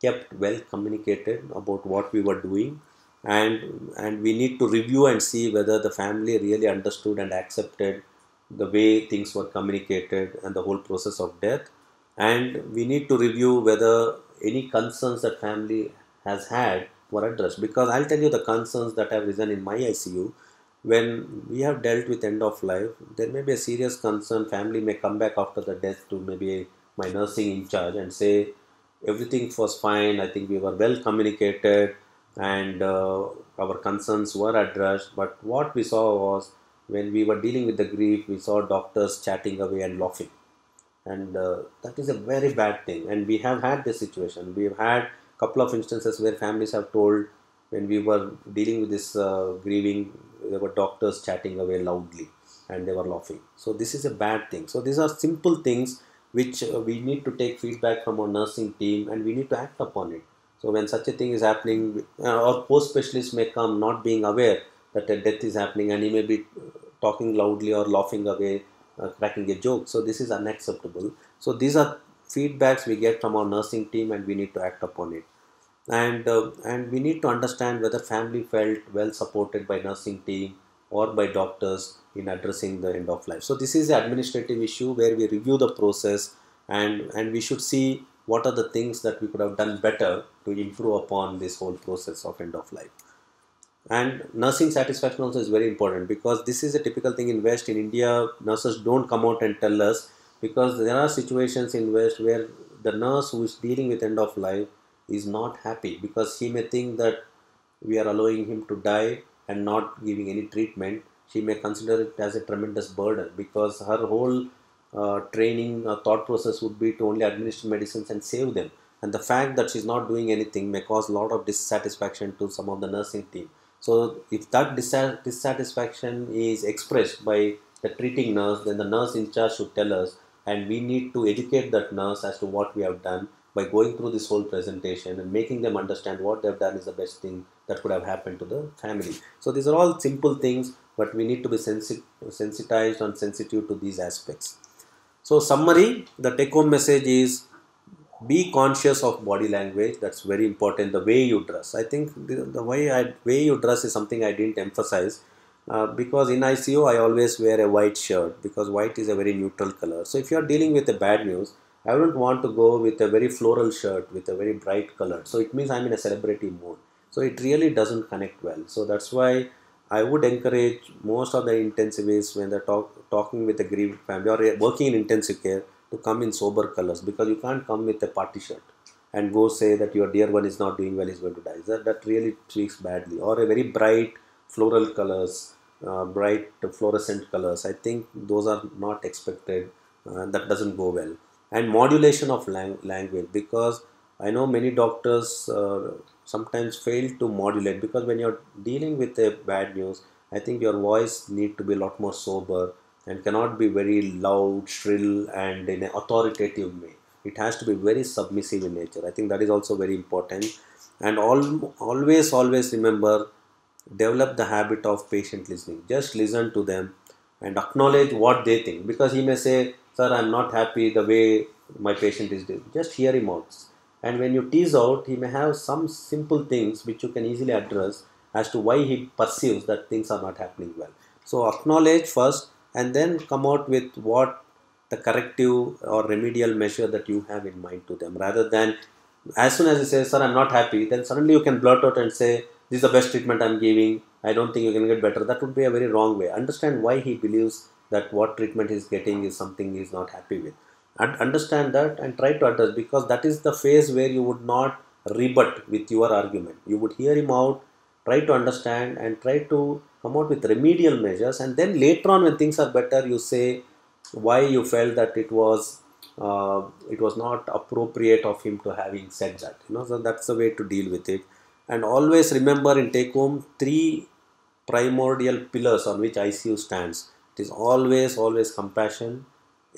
kept well communicated about what we were doing, and we need to review and see whether the family really understood and accepted the way things were communicated and the whole process of death. And we need to review whether any concerns that family has had were addressed, because I'll tell you the concerns that have risen in my ICU. When we have dealt with end of life, there may be a serious concern. Family may come back after the death to maybe my nursing in charge and say everything was fine. I think we were well communicated, and our concerns were addressed. But what we saw was, when we were dealing with the grief, we saw doctors chatting away and laughing, and that is a very bad thing. And we have had this situation. We have had a couple of instances where families have told, when we were dealing with this grieving, there were doctors chatting away loudly and they were laughing. So this is a bad thing. So these are simple things which we need to take feedback from our nursing team, and we need to act upon it. So when such a thing is happening, our post specialist may come not being aware that a death is happening, and he may be talking loudly or laughing away, cracking a joke. So this is unacceptable. So these are feedbacks we get from our nursing team, and we need to act upon it. And we need to understand whether family felt well supported by nursing team or by doctors in addressing the end of life. So this is the administrative issue where we review the process, and we should see what are the things that we could have done better to improve upon this whole process of end of life. And nursing satisfaction also is very important, because this is a typical thing in West. In India, nurses don't come out and tell us, because there are situations in West where the nurse who is dealing with end of life is not happy, because she may think that we are allowing him to die and not giving any treatment. She may consider it as a tremendous burden, because her whole training thought process would be to only administer medicines and save them. And the fact that she's not doing anything may cause a lot of dissatisfaction to some of the nursing team. So if that dissatisfaction is expressed by the treating nurse, then the nurse in charge should tell us, and we need to educate that nurse as to what we have done by going through this whole presentation and making them understand what they've done is the best thing that could have happened to the family. So these are all simple things, but we need to be sensitized and sensitive to these aspects. So summary, the take home message is, be conscious of body language. That's very important. The way you dress, I think the way you dress is something I didn't emphasize, because in ICU I always wear a white shirt, because white is a very neutral color. So if you are dealing with a bad news, I wouldn't want to go with a very floral shirt with a very bright color. So it means I'm in a celebrity mode. So it really doesn't connect well. So that's why I would encourage most of the intensivists, when they're talking with a grieved family or working in intensive care, to come in sober colors, because you can't come with a party shirt and go say that your dear one is not doing well, is going to die. That really speaks badly. Or a very bright floral colors, bright fluorescent colors, I think those are not expected. That doesn't go well. And modulation of language, because I know many doctors sometimes fail to modulate, because when you're dealing with a bad news, I think your voice need to be a lot more sober and cannot be very loud, shrill, and in an authoritative way. It has to be very submissive in nature. I think that is also very important. And always remember, develop the habit of patient listening. Just listen to them and acknowledge what they think, because he may say, sir, I'm not happy the way my patient is doing. Just hear him out. And when you tease out, he may have some simple things which you can easily address as to why he perceives that things are not happening well. So acknowledge first, and then come out with what the corrective or remedial measure that you have in mind to them, rather than as soon as he says, sir, I'm not happy, then suddenly you can blurt out and say, this is the best treatment I'm giving, I don't think you can get better. That would be a very wrong way. Understand why he believes that what treatment he's getting is something he's not happy with. And understand that and try to address, because that is the phase where you would not rebut with your argument. You would hear him out, try to understand, and try to come out with remedial measures. And then later on, when things are better, you say why you felt that it was not appropriate of him to having said that. So that's the way to deal with it. And always remember, in take home, three primordial pillars on which ICU stands. It is always compassion.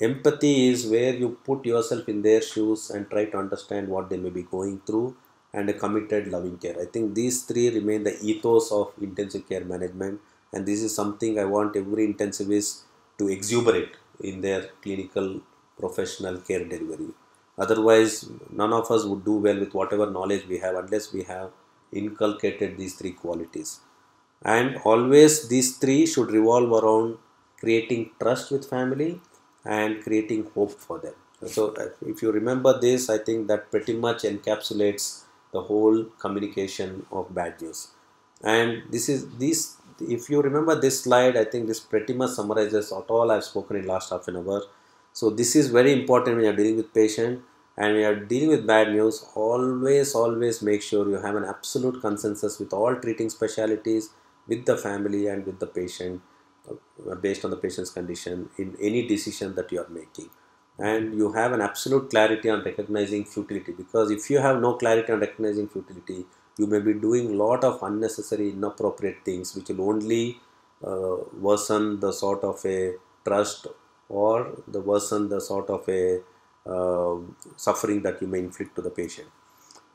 Empathy is where you put yourself in their shoes and try to understand what they may be going through. and a committed loving care. I think these three remain the ethos of intensive care management, and this is something I want every intensivist to exuberate in their clinical professional care delivery. Otherwise, none of us would do well with whatever knowledge we have unless we have inculcated these three qualities. And always these three should revolve around creating trust with family and creating hope for them. So if you remember this, I think that pretty much encapsulates the whole communication of bad news. And this if you remember this slide, I think this pretty much summarizes all I've spoken in last half an hour. So this is very important when you're dealing with patient, and when you're dealing with bad news, always make sure you have an absolute consensus with all treating specialities, with the family and with the patient, based on the patient's condition in any decision that you are making. And you have an absolute clarity on recognizing futility, because if you have no clarity on recognizing futility, you may be doing a lot of unnecessary inappropriate things which will only worsen the sort of a trust, or the worsen the sort of a suffering that you may inflict to the patient.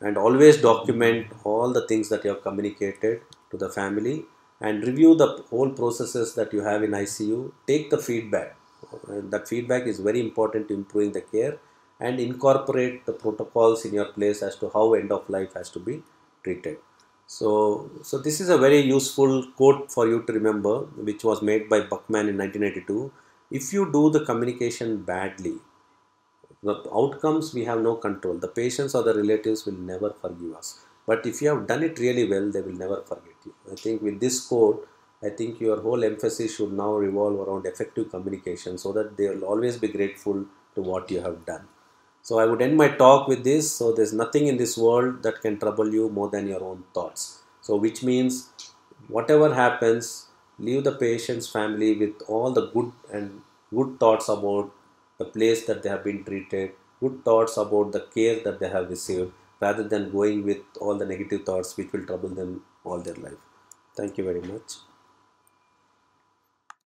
And always document all the things that you have communicated to the family, and review the whole processes that you have in ICU. Take the feedback. That feedback is very important to improving the care, and incorporate the protocols in your place as to how end of life has to be treated. So this is a very useful quote for you to remember, which was made by Buckman in 1992. If you do the communication badly, the outcomes we have no control. The patients or the relatives will never forgive us. But if you have done it really well, they will never forget you. I think with this quote, I think your whole emphasis should now revolve around effective communication, so that they will always be grateful to what you have done. So I would end my talk with this. So there's nothing in this world that can trouble you more than your own thoughts. So which means whatever happens, leave the patient's family with all the good thoughts about the place that they have been treated, good thoughts about the care that they have received, rather than going with all the negative thoughts which will trouble them all their life. Thank you very much.